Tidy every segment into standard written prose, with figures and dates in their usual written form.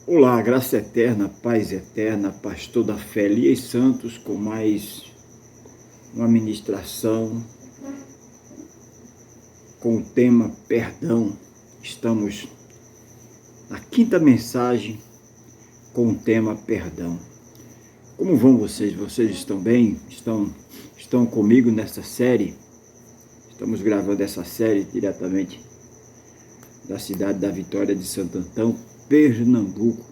Olá, graça eterna, paz eterna, pastor da fé, Elias Santos, com mais uma ministração com o tema perdão. Estamos na quinta mensagem com o tema perdão. Como vão vocês? Vocês estão bem? Estão comigo nessa série? Estamos gravando essa série diretamente da cidade da Vitória de Santo Antão, Pernambuco.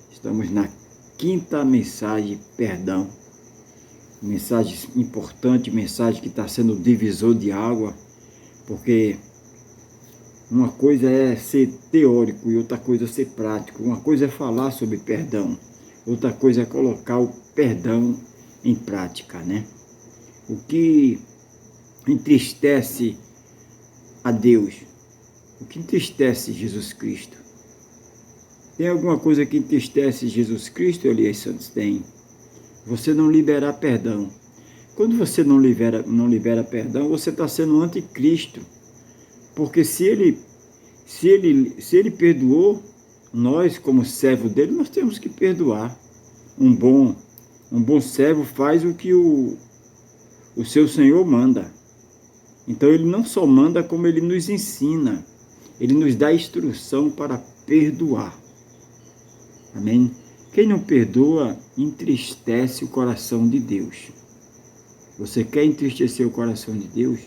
Estamos na quinta mensagem, perdão. Mensagem importante, mensagem que está sendo divisor de água, porque uma coisa é ser teórico e outra coisa é ser prático. Uma coisa é falar sobre perdão, outra coisa é colocar o perdão em prática, né? O que entristece a Deus, o que entristece Jesus Cristo? Tem alguma coisa que entristece Jesus Cristo, Elias Santos? Tem. Você não liberar perdão. Quando você não libera perdão, você está sendo anticristo. Porque se ele perdoou, nós, como servo dele, nós temos que perdoar. Um bom servo faz o que o seu Senhor manda. Então ele não só manda, como ele nos ensina. Ele nos dá instrução para perdoar. Amém? Quem não perdoa, entristece o coração de Deus. Você quer entristecer o coração de Deus?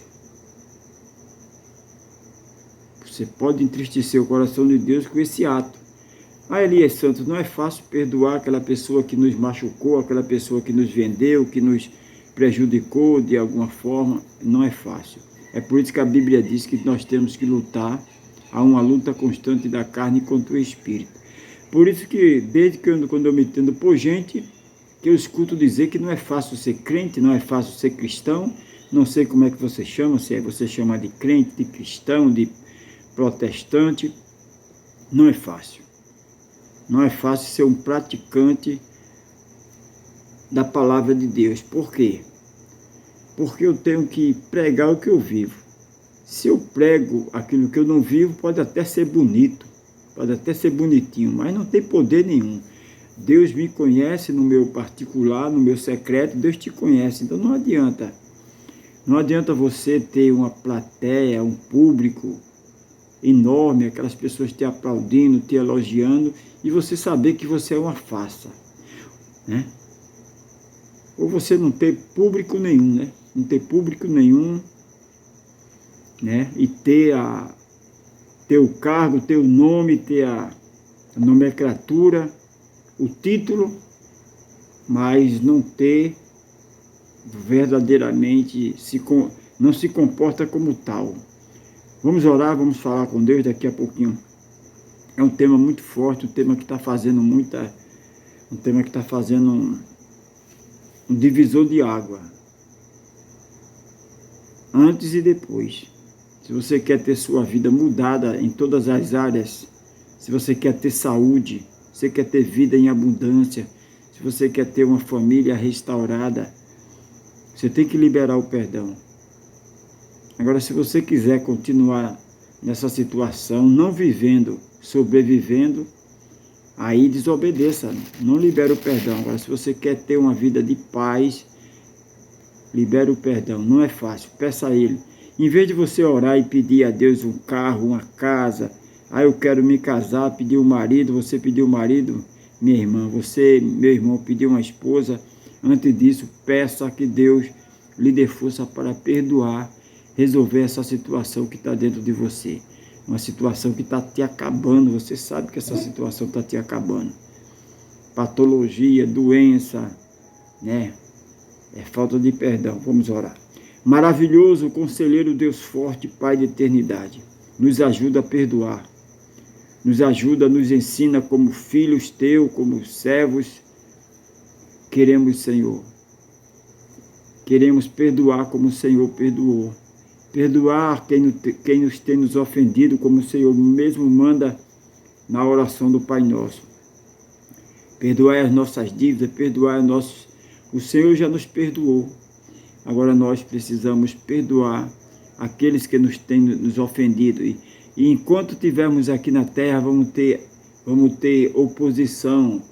Você pode entristecer o coração de Deus com esse ato. Elias Santos, não é fácil perdoar aquela pessoa que nos machucou, aquela pessoa que nos vendeu, que nos prejudicou de alguma forma. Não é fácil. É por isso que a Bíblia diz que nós temos que lutar. Há uma luta constante da carne contra o espírito. Por isso que, desde que quando eu me entendo por gente, que eu escuto dizer que não é fácil ser crente, não é fácil ser cristão, não sei como é que você chama, se é você chama de crente, de cristão, de protestante, não é fácil. Não é fácil ser um praticante da palavra de Deus. Por quê? Porque eu tenho que pregar o que eu vivo. Se eu prego aquilo que eu não vivo, pode até ser bonito, pode até ser bonitinho, mas não tem poder nenhum. Deus me conhece no meu particular, no meu secreto, Deus te conhece. Então não adianta. Não adianta você ter uma plateia, um público enorme, aquelas pessoas te aplaudindo, te elogiando, e você saber que você é uma farsa, né? Ou você não ter público nenhum, né? Não ter público nenhum, né? E ter o cargo, ter o nome, ter a nomenclatura, o título, mas não ter verdadeiramente, não se comporta como tal. Vamos orar, vamos falar com Deus daqui a pouquinho. É um tema muito forte, um tema que está fazendo um divisor de água. Antes e depois. Se você quer ter sua vida mudada em todas as áreas, se você quer ter saúde, se você quer ter vida em abundância, se você quer ter uma família restaurada, você tem que liberar o perdão. Agora, se você quiser continuar nessa situação, não vivendo, sobrevivendo, aí desobedeça, não libera o perdão. Agora, se você quer ter uma vida de paz, libera o perdão. Não é fácil, peça a Ele. Em vez de você orar e pedir a Deus um carro, uma casa, eu quero me casar, pedir um marido, você pediu um marido, minha irmã, você, meu irmão, pediu uma esposa, antes disso, peça que Deus lhe dê força para perdoar, resolver essa situação que está dentro de você. Uma situação que está te acabando, você sabe que essa situação está te acabando. Patologia, doença, né? É falta de perdão. Vamos orar. Maravilhoso, conselheiro Deus forte, Pai de eternidade, nos ajuda a perdoar, nos ajuda, nos ensina como filhos teus, como servos, queremos, Senhor, queremos perdoar como o Senhor perdoou, perdoar quem nos tem nos ofendido, como o Senhor mesmo manda na oração do Pai Nosso, perdoar as nossas dívidas, perdoar o Senhor já nos perdoou. Agora nós precisamos perdoar aqueles que nos têm nos ofendido. E enquanto estivermos aqui na terra, vamos ter vamos ter oposição,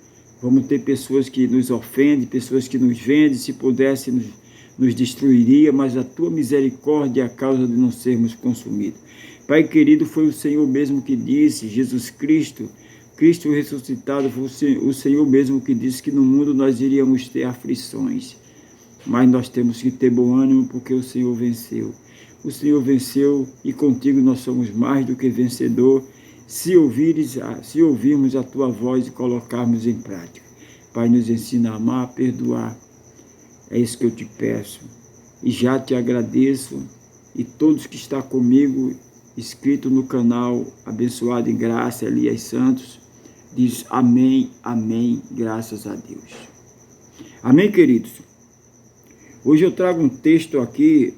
vamos ter pessoas que nos ofendem, pessoas que nos vendem, se pudesse nos destruiria, mas a tua misericórdia é a causa de não sermos consumidos. Pai querido, foi o Senhor mesmo que disse, Jesus Cristo, Cristo ressuscitado, foi o Senhor mesmo que disse que no mundo nós iríamos ter aflições, mas nós temos que ter bom ânimo porque o Senhor venceu. O Senhor venceu e contigo nós somos mais do que vencedor, se ouvirmos a tua voz e colocarmos em prática. Pai, nos ensina a amar, a perdoar. É isso que eu te peço. E já te agradeço. E todos que estão comigo, inscrito no canal, abençoado em graça, Elias Santos, diz amém, amém, graças a Deus. Amém, queridos? Hoje eu trago um texto aqui,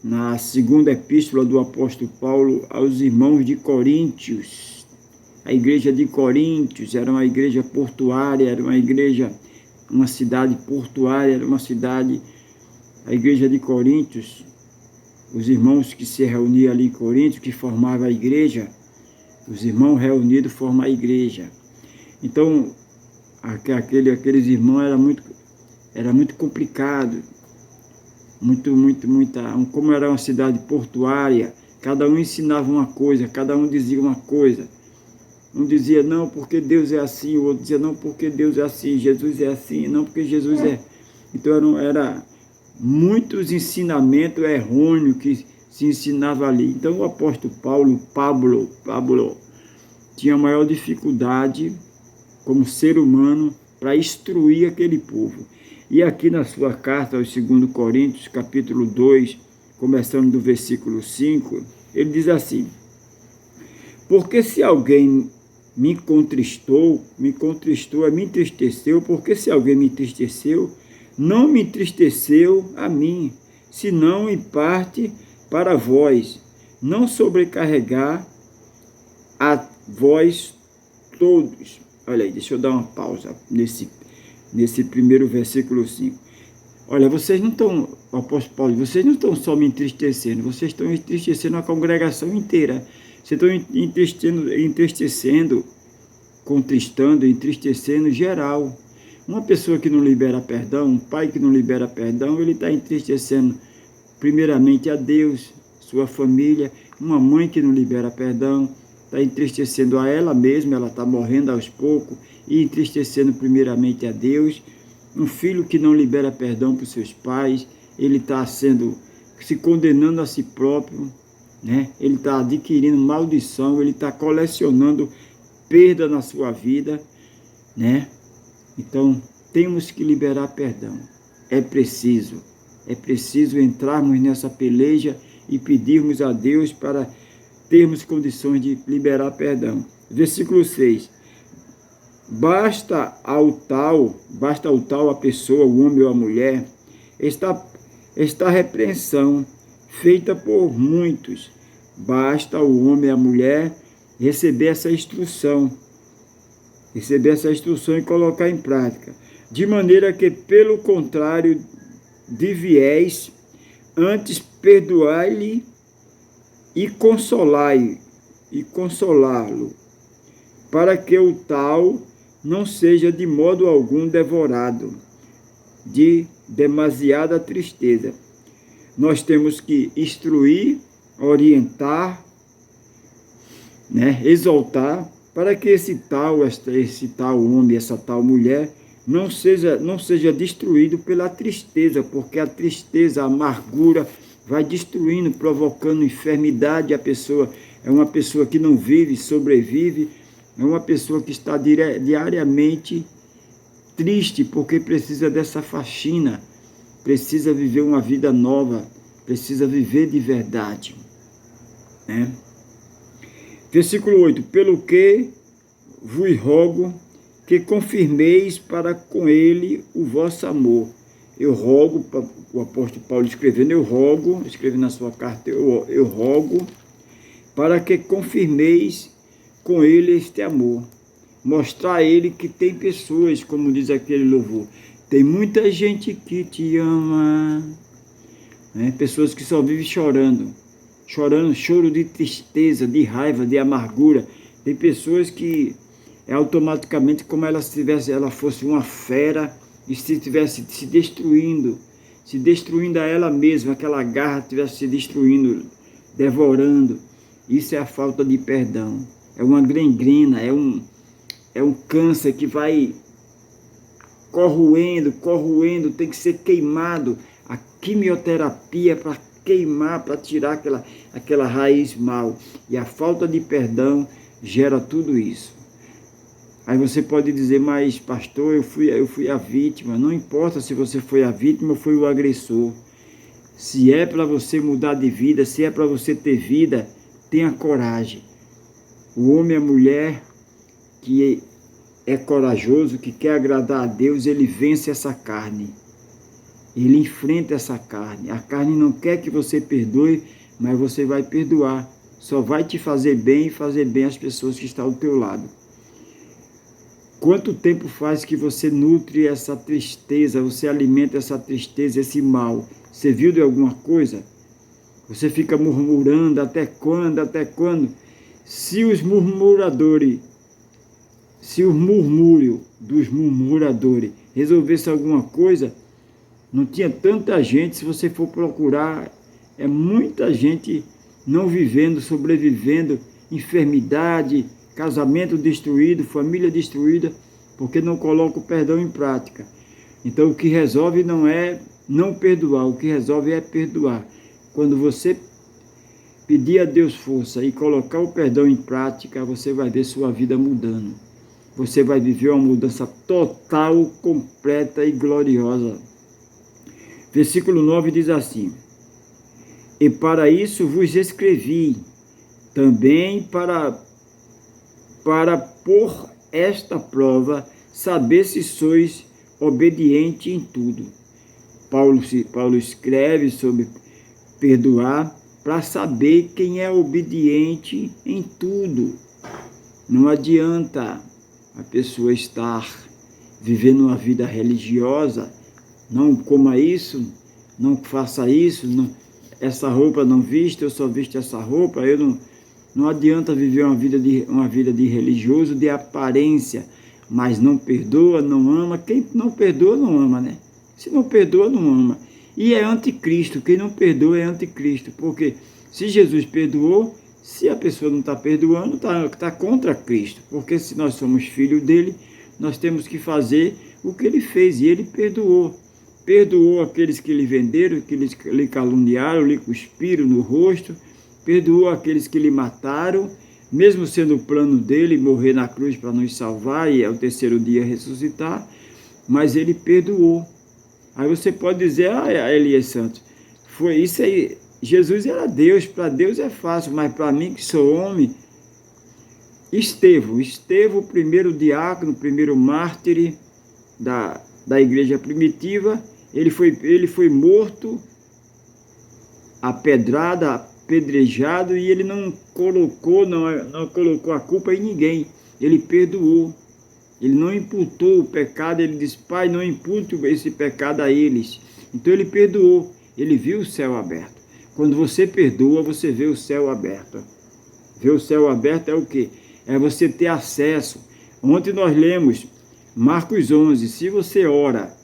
na segunda epístola do apóstolo Paulo aos irmãos de Coríntios. A igreja de Coríntios era uma igreja portuária, era uma igreja, uma cidade portuária, era uma cidade, a igreja de Coríntios, os irmãos que se reuniam ali em Coríntios, que formavam a igreja, os irmãos reunidos formam a igreja. Então, aqueles irmãos era muito complicado, como era uma cidade portuária, cada um ensinava uma coisa, cada um dizia uma coisa. Um dizia não porque Deus é assim, o outro dizia não porque Deus é assim, Jesus é assim, não porque Jesus é. Então era muitos ensinamentos errôneos que se ensinava ali. Então o apóstolo Pablo tinha maior dificuldade como ser humano para instruir aquele povo. E aqui na sua carta aos 2 Coríntios, capítulo 2, começando do versículo 5, ele diz assim: porque se alguém me contristou, me entristeceu, porque se alguém me entristeceu, não me entristeceu a mim, senão em parte para vós, não sobrecarregar a vós todos. Olha aí, deixa eu dar uma pausa nesse primeiro versículo 5. Olha, vocês não estão, apóstolo Paulo, vocês não estão só me entristecendo, vocês estão entristecendo a congregação inteira. Vocês estão entristecendo, contristando, entristecendo geral. Uma pessoa que não libera perdão, um pai que não libera perdão, ele está entristecendo primeiramente a Deus, sua família. Uma mãe que não libera perdão, está entristecendo a ela mesma, ela está morrendo aos poucos, e entristecendo primeiramente a Deus. Um filho que não libera perdão para os seus pais, ele está se condenando a si próprio, né? Ele está adquirindo maldição, ele está colecionando perda na sua vida, né? Então, temos que liberar perdão. É preciso entrarmos nessa peleja e pedirmos a Deus para termos condições de liberar perdão. Versículo 6. Basta ao tal a pessoa, o homem ou a mulher, esta repreensão feita por muitos. Basta ao homem e à mulher receber essa instrução e colocar em prática, de maneira que, pelo contrário, deviéis antes perdoai-lhe e consolá-lo, para que o tal não seja de modo algum devorado de demasiada tristeza. Nós temos que instruir, orientar, né, exaltar, para que esse tal homem, essa tal mulher, não seja destruído pela tristeza, porque a tristeza, a amargura vai destruindo, provocando enfermidade. A pessoa é uma pessoa que não vive, sobrevive, é uma pessoa que está diariamente triste, porque precisa dessa faxina, precisa viver uma vida nova, precisa viver de verdade, né? Versículo 8. Pelo que vos rogo que confirmeis para com ele o vosso amor. Eu rogo, o apóstolo Paulo escrevendo, escreve na sua carta, eu rogo para que confirmeis com ele este amor. Mostrar a ele que tem pessoas, como diz aquele louvor, tem muita gente que te ama, né? Pessoas que só vivem chorando, choro de tristeza, de raiva, de amargura. Tem pessoas que é automaticamente como ela fosse uma fera e se estivesse se destruindo a ela mesma, aquela garra estivesse se destruindo, devorando. Isso é a falta de perdão. É uma gangrena, é um câncer que vai corroendo, tem que ser queimado. A quimioterapia para queimar, para tirar aquela raiz mal. E a falta de perdão gera tudo isso. Aí você pode dizer, mas pastor, eu fui a vítima. Não importa se você foi a vítima ou foi o agressor. Se é para você mudar de vida, se é para você ter vida, tenha coragem. O homem e a mulher que é corajoso, que quer agradar a Deus, ele vence essa carne. Ele enfrenta essa carne. A carne não quer que você perdoe, mas você vai perdoar. Só vai te fazer bem e fazer bem às pessoas que estão ao teu lado. Quanto tempo faz que você nutre essa tristeza, você alimenta essa tristeza, esse mal? Você viu de alguma coisa? Você fica murmurando, até quando, até quando? Se o murmúrio dos murmuradores resolvesse alguma coisa, não tinha tanta gente. Se você for procurar, é muita gente não vivendo, sobrevivendo, enfermidade, casamento destruído, família destruída, porque não coloca o perdão em prática. Então o que resolve não é não perdoar, o que resolve é perdoar. Quando você pedir a Deus força e colocar o perdão em prática, você vai ver sua vida mudando. Você vai viver uma mudança total, completa e gloriosa. Versículo 9 diz assim: e para isso vos escrevi, também para por esta prova saber se sois obediente em tudo. Paulo escreve sobre perdoar para saber quem é obediente em tudo. Não adianta a pessoa estar vivendo uma vida religiosa, não coma isso, não faça isso, não, essa roupa não vista, eu só visto essa roupa, não adianta viver uma vida de religioso, de aparência, mas não perdoa, não ama. Quem não perdoa, não ama, né? Se não perdoa, não ama. E é anticristo. Quem não perdoa é anticristo. Porque se Jesus perdoou, se a pessoa não está perdoando, está contra Cristo. Porque se nós somos filhos dele, nós temos que fazer o que ele fez. E ele perdoou. Perdoou aqueles que lhe venderam, que lhe caluniaram, lhe cuspiram no rosto. Perdoou aqueles que lhe mataram, mesmo sendo o plano dele morrer na cruz para nos salvar e ao terceiro dia ressuscitar, mas ele perdoou. Aí você pode dizer, Elias Santos, foi isso aí, Jesus era Deus, para Deus é fácil, mas para mim que sou homem, Estevão, o primeiro diácono, o primeiro mártir da igreja primitiva, ele foi morto, apedrejado, e ele não colocou a culpa em ninguém. Ele perdoou. Ele não imputou o pecado. Ele disse, Pai, não impute esse pecado a eles. Então ele perdoou. Ele viu o céu aberto. Quando você perdoa, você vê o céu aberto. Ver o céu aberto é o quê? É você ter acesso. Ontem nós lemos Marcos 11. Se você ora,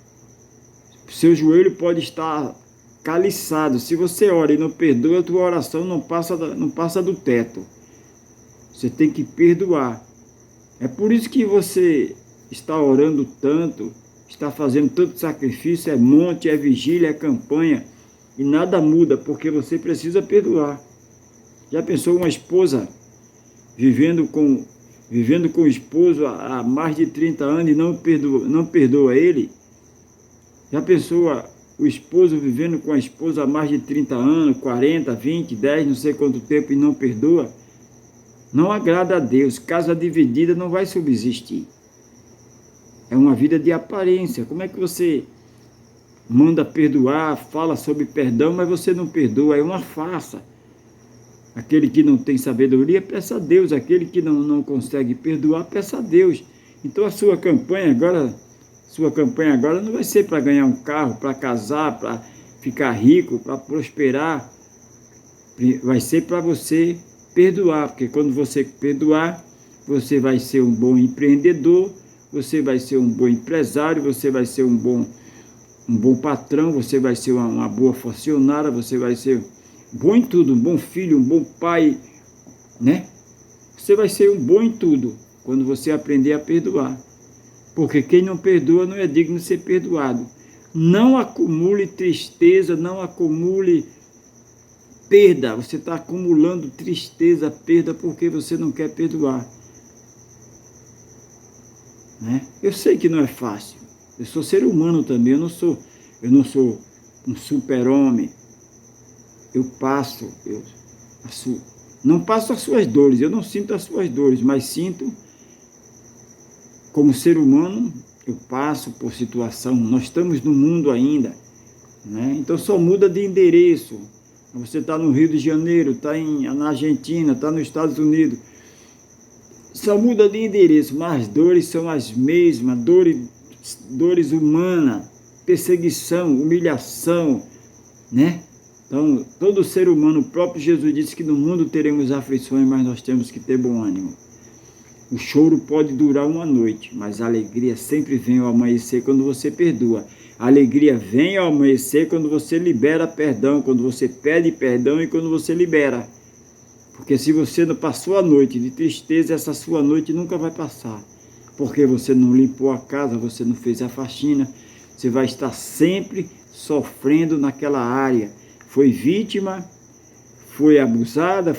seu joelho pode estar caliçado. Se você ora e não perdoa, a tua oração não passa do teto. Você tem que perdoar. É por isso que você está orando tanto, está fazendo tanto sacrifício, é monte, é vigília, é campanha, e nada muda, porque você precisa perdoar. Já pensou uma esposa vivendo com o esposo há mais de 30 anos e não perdoa ele? Já pensou o esposo vivendo com a esposa há mais de 30 anos, 40, 20, 10, não sei quanto tempo, e não perdoa? Não agrada a Deus. Casa dividida não vai subsistir. É uma vida de aparência. Como é que você manda perdoar, fala sobre perdão, mas você não perdoa? É uma farsa. Aquele que não tem sabedoria, peça a Deus. Aquele que não consegue perdoar, peça a Deus. Então a sua campanha agora não vai ser para ganhar um carro, para casar, para ficar rico, para prosperar. Vai ser para você perdoar, porque quando você perdoar, você vai ser um bom empreendedor, você vai ser um bom empresário, você vai ser um bom patrão, você vai ser uma boa funcionária, você vai ser bom em tudo, um bom filho, um bom pai, né? Você vai ser um bom em tudo quando você aprender a perdoar. Porque quem não perdoa não é digno de ser perdoado. Não acumule tristeza, não acumule perda. Você está acumulando tristeza, perda, porque você não quer perdoar. Né? Eu sei que não é fácil. Eu sou ser humano também, eu não sou um super-homem. Eu não passo as suas dores, eu não sinto as suas dores, mas sinto, como ser humano, eu passo por situação, nós estamos no mundo ainda, né? Então só muda de endereço. Você está no Rio de Janeiro, está na Argentina, está nos Estados Unidos, só muda de endereço, mas as dores são as mesmas, dores humanas, perseguição, humilhação, né? Então, todo ser humano, o próprio Jesus disse que no mundo teremos aflições, mas nós temos que ter bom ânimo. O choro pode durar uma noite, mas a alegria sempre vem ao amanhecer quando você perdoa. A alegria vem ao amanhecer quando você libera perdão, quando você pede perdão e quando você libera. Porque se você não passou a noite de tristeza, essa sua noite nunca vai passar. Porque você não limpou a casa, você não fez a faxina, você vai estar sempre sofrendo naquela área. Foi vítima, foi abusado,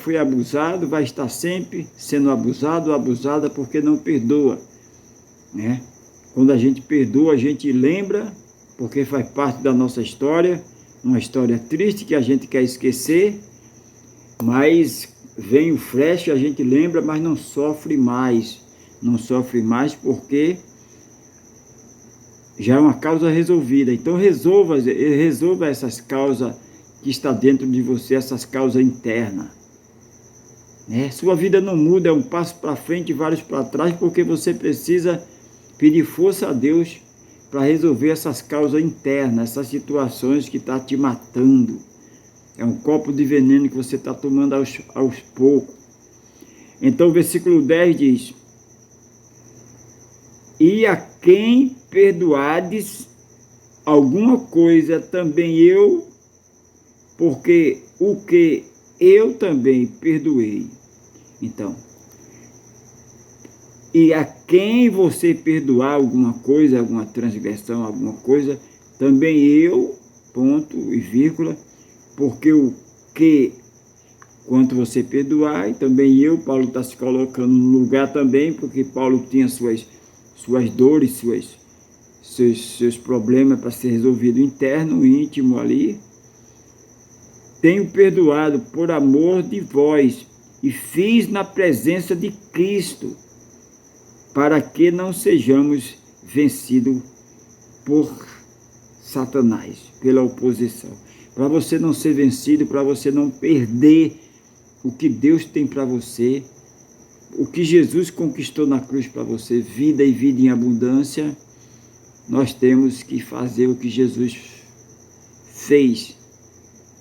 vai estar sempre sendo abusado ou abusada porque não perdoa, né? Quando a gente perdoa, a gente lembra, porque faz parte da nossa história, uma história triste que a gente quer esquecer, mas vem o flash, a gente lembra, mas não sofre mais porque já é uma causa resolvida. Então resolva essas causas que está dentro de você, essas causas internas. Né? Sua vida não muda, é um passo para frente e vários para trás, porque você precisa pedir força a Deus para resolver essas causas internas, essas situações que estão te matando. É um copo de veneno que você está tomando aos poucos. Então o versículo 10 diz: e a quem perdoardes alguma coisa, também eu, porque o que eu também perdoei. Então, e a quem você perdoar alguma coisa, alguma transgressão, alguma coisa, também eu, ponto e vírgula, porque o que, quanto você perdoar, e também eu, Paulo está se colocando no lugar também, porque Paulo tinha suas dores, seus problemas para ser resolvido interno, íntimo ali. Tenho perdoado por amor de vós e fiz na presença de Cristo, para que não sejamos vencidos por Satanás, pela oposição. Para você não ser vencido, para você não perder o que Deus tem para você, o que Jesus conquistou na cruz para você, vida e vida em abundância, nós temos que fazer o que Jesus fez.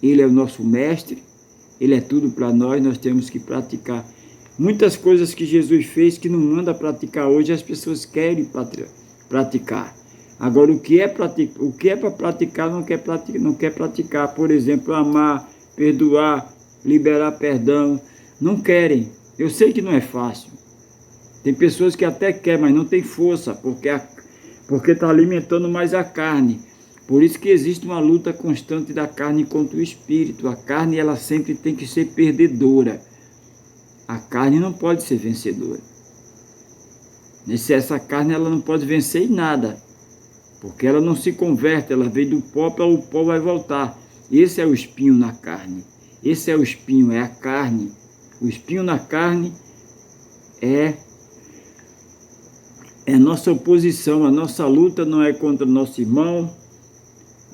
Ele é o nosso mestre, ele é tudo para nós, nós temos que praticar. Muitas coisas que Jesus fez que não manda praticar hoje, as pessoas querem praticar. Agora, o que é para praticar, não quer praticar. Por exemplo, amar, perdoar, liberar perdão, não querem. Eu sei que não é fácil. Tem pessoas que até querem, mas não tem força, porque está alimentando mais a carne. Por isso que existe uma luta constante da carne contra o espírito. A carne, ela sempre tem que ser perdedora. A carne não pode ser vencedora. Essa carne, ela não pode vencer em nada, porque ela não se converte, ela veio do pó, para o pó vai voltar. Esse é o espinho na carne. Esse é o espinho, é a carne. O espinho na carne é nossa oposição. A nossa luta não é contra o nosso irmão,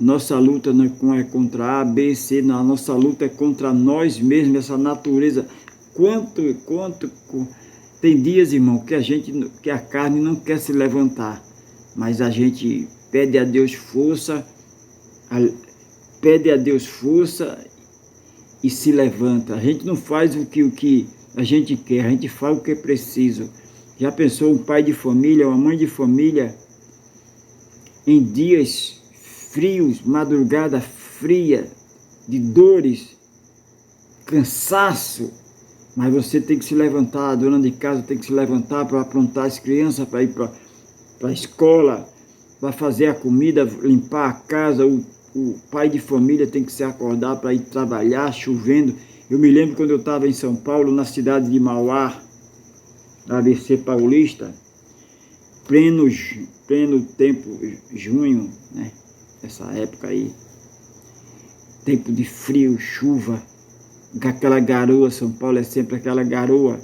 nossa luta não é contra A, B, C, não. A nossa luta é contra nós mesmos, essa natureza. Tem dias, irmão, que a carne não quer se levantar, mas a gente pede a Deus força, e se levanta. A gente não faz o que a gente quer, a gente faz o que é preciso. Já pensou um pai de família, uma mãe de família, em dias frios, madrugada fria, de dores, cansaço, mas você tem que se levantar, a dona de casa tem que se levantar para aprontar as crianças, para ir para a escola, para fazer a comida, limpar a casa, o pai de família tem que se acordar para ir trabalhar, chovendo. Eu me lembro quando eu estava em São Paulo, na cidade de Mauá, na ABC Paulista, pleno tempo, junho, né? Essa época aí, tempo de frio, chuva, com aquela garoa. São Paulo é sempre aquela garoa.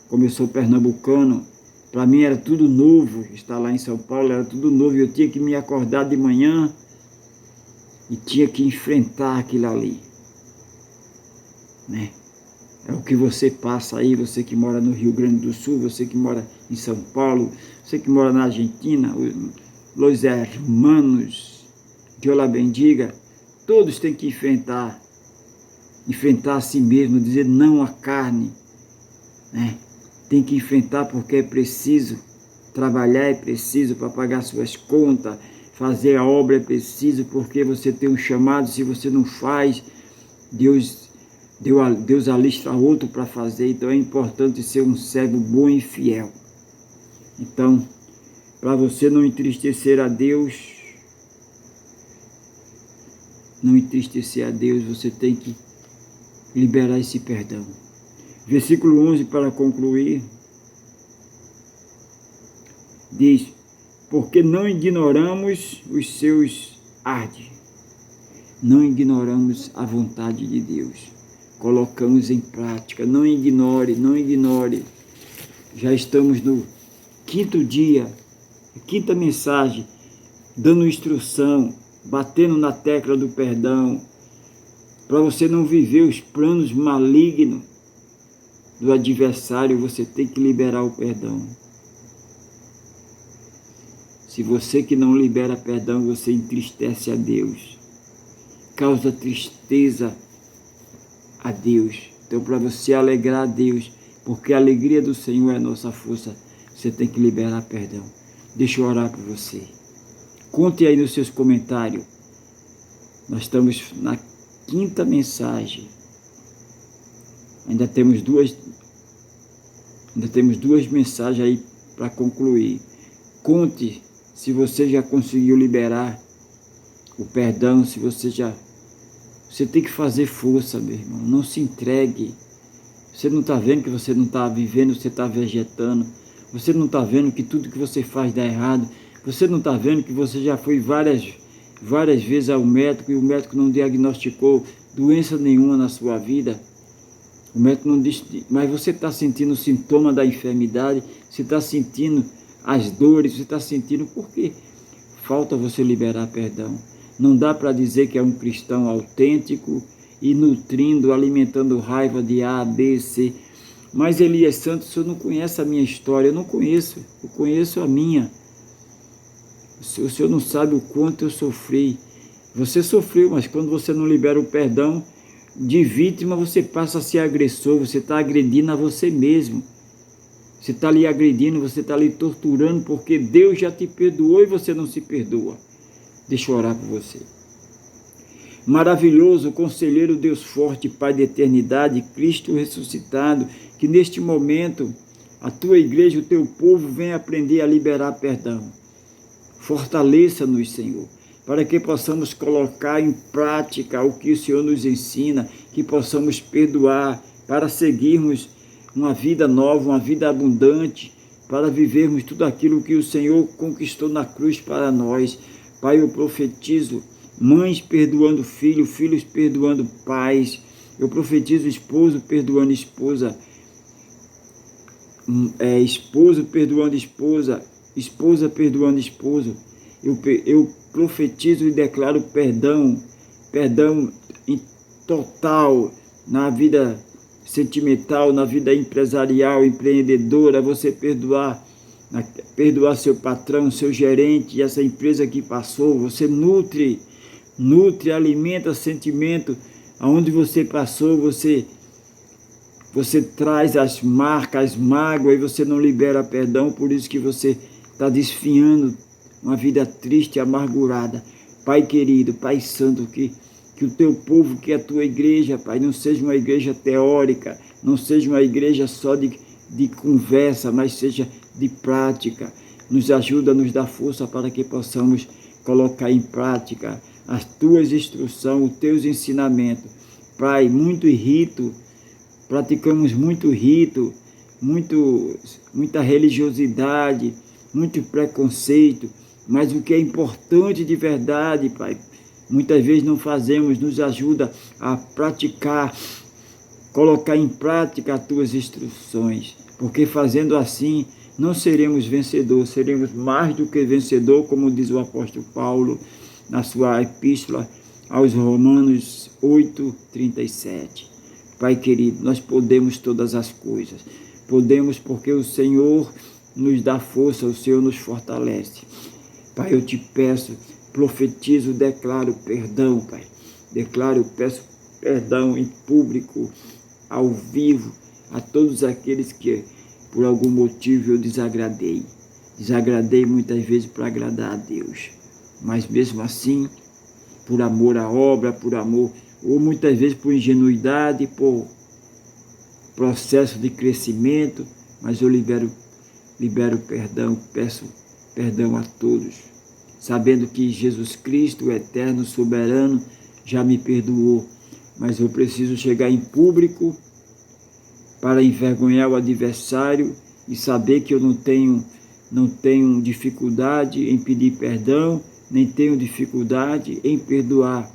Como eu sou pernambucano, para mim era tudo novo, estar lá em São Paulo era tudo novo, eu tinha que me acordar de manhã e tinha que enfrentar aquilo ali, né? É o que você passa aí, você que mora no Rio Grande do Sul, você que mora em São Paulo, você que mora na Argentina, los hermanos, Deus la bendiga, todos têm que enfrentar a si mesmo, dizer não à carne, né? Tem que enfrentar porque é preciso, trabalhar é preciso para pagar suas contas, fazer a obra é preciso porque você tem um chamado, se você não faz, Deus alistra outro para fazer, então é importante ser um servo bom e fiel. Então, para você não entristecer a Deus, você tem que liberar esse perdão. Versículo 11, para concluir, diz: porque não ignoramos os seus ardes, não ignoramos a vontade de Deus, colocamos em prática, não ignore, já estamos no 5º dia, 5ª mensagem, dando instrução, batendo na tecla do perdão, para você não viver os planos malignos do adversário, você tem que liberar o perdão. Se você que não libera perdão, você entristece a Deus, causa tristeza a Deus. Então, para você alegrar a Deus, porque a alegria do Senhor é a nossa força, você tem que liberar perdão. Deixa eu orar por você. Conte aí nos seus comentários. Nós estamos na 5ª mensagem. Ainda temos duas mensagens aí para concluir. Conte se você já conseguiu liberar o perdão, se você já... Você tem que fazer força, meu irmão. Não se entregue. Você não está vendo que você não está vivendo, você está vegetando. Você não está vendo que tudo que você faz dá errado. Você não está vendo que você já foi várias vezes ao médico e o médico não diagnosticou doença nenhuma na sua vida. O médico não disse, mas você está sentindo o sintoma da enfermidade, você está sentindo as dores, você está sentindo por quê? Falta você liberar perdão. Não dá para dizer que é um cristão autêntico e nutrindo, alimentando raiva de A, B, C. Mas Elias Santos, o senhor não conhece a minha história, eu não conheço, eu conheço a minha. O senhor não sabe o quanto eu sofri. Você sofreu, mas quando você não libera o perdão de vítima, você passa a ser agressor, você está agredindo a você mesmo. Você está ali agredindo, você está ali torturando, porque Deus já te perdoou e você não se perdoa. Deixa eu orar por você. Maravilhoso, conselheiro, Deus forte, Pai da eternidade, Cristo ressuscitado, que neste momento a tua igreja, o teu povo, venha aprender a liberar perdão. Fortaleça-nos, Senhor, para que possamos colocar em prática o que o Senhor nos ensina, que possamos perdoar, para seguirmos uma vida nova, uma vida abundante, para vivermos tudo aquilo que o Senhor conquistou na cruz para nós. Pai, eu profetizo mães perdoando filhos, filhos perdoando pais. Eu profetizo esposo perdoando esposa, esposo perdoando esposa, esposa perdoando esposo. Eu profetizo e declaro perdão em total na vida sentimental, na vida empresarial, empreendedora. Você perdoar seu patrão, seu gerente, essa empresa que passou. Você nutre, alimenta sentimento. Aonde você passou, você você traz as marcas, as mágoas, e você não libera perdão, por isso que você está desfiando uma vida triste e amargurada. Pai querido, Pai santo, que o teu povo, que a tua igreja, Pai, não seja uma igreja teórica, não seja uma igreja só de conversa, mas seja de prática. Nos ajuda, nos dá força para que possamos colocar em prática as tuas instruções, os teus ensinamentos. Pai, muito rito, praticamos muito rito, muita religiosidade, muito preconceito, mas o que é importante de verdade, Pai, muitas vezes não fazemos. Nos ajuda a praticar, colocar em prática as tuas instruções, porque fazendo assim não seremos vencedores, seremos mais do que vencedor, como diz o apóstolo Paulo na sua epístola aos Romanos 8:37. Pai querido, nós podemos todas as coisas, podemos porque o Senhor nos dá força, o Senhor nos fortalece. Pai, eu te peço, profetizo, declaro perdão, Pai. Peço perdão em público, ao vivo, a todos aqueles que por algum motivo eu desagradei. Desagradei muitas vezes para agradar a Deus, mas mesmo assim, por amor à obra, por amor, ou muitas vezes por ingenuidade, por processo de crescimento, mas eu libero perdão, peço perdão a todos, sabendo que Jesus Cristo, o eterno, soberano, já me perdoou, mas eu preciso chegar em público para envergonhar o adversário e saber que eu não tenho dificuldade em pedir perdão, nem tenho dificuldade em perdoar,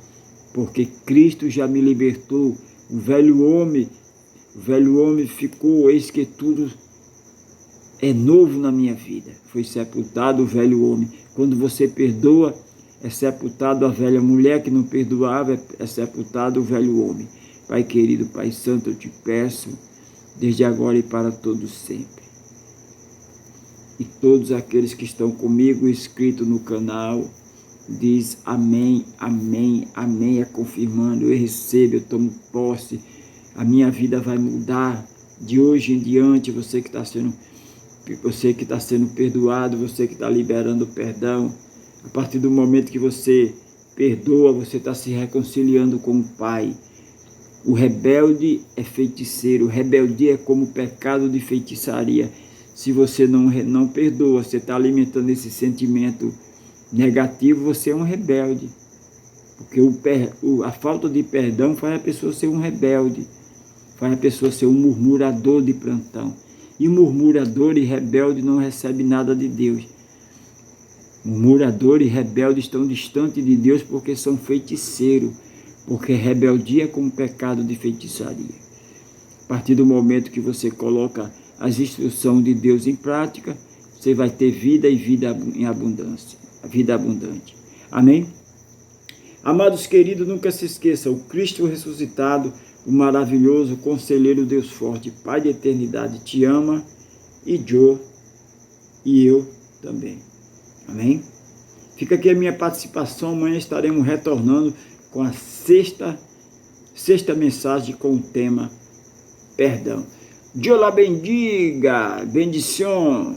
porque Cristo já me libertou. O velho homem ficou, eis que tudo é novo na minha vida. Foi sepultado o velho homem. Quando você perdoa, é sepultado a velha mulher que não perdoava, é sepultado o velho homem. Pai querido, Pai santo, eu te peço, desde agora e para todos sempre. E todos aqueles que estão comigo inscritos no canal, diz amém, amém, amém, é confirmando, eu recebo, eu tomo posse, a minha vida vai mudar de hoje em diante. Você que está sendo perdoado, você que está liberando perdão, a partir do momento que você perdoa, você está se reconciliando com o Pai. O rebelde é feiticeiro, rebeldia é como pecado de feitiçaria. Se você não perdoa, você está alimentando esse sentimento negativo, você é um rebelde. Porque a falta de perdão faz a pessoa ser um rebelde, faz a pessoa ser um murmurador de plantão. E murmurador e rebelde não recebe nada de Deus. Murmurador e rebelde estão distantes de Deus porque são feiticeiros, porque rebeldia é como pecado de feitiçaria. A partir do momento que você coloca as instruções de Deus em prática, você vai ter vida e vida em abundância, a vida abundante. Amém? Amados queridos, nunca se esqueça, o Cristo ressuscitado, o maravilhoso conselheiro Deus forte, Pai de eternidade, te ama, e eu também. Amém? Fica aqui a minha participação, amanhã estaremos retornando com a sexta mensagem com o tema perdão. Deus la bendiga, bendição.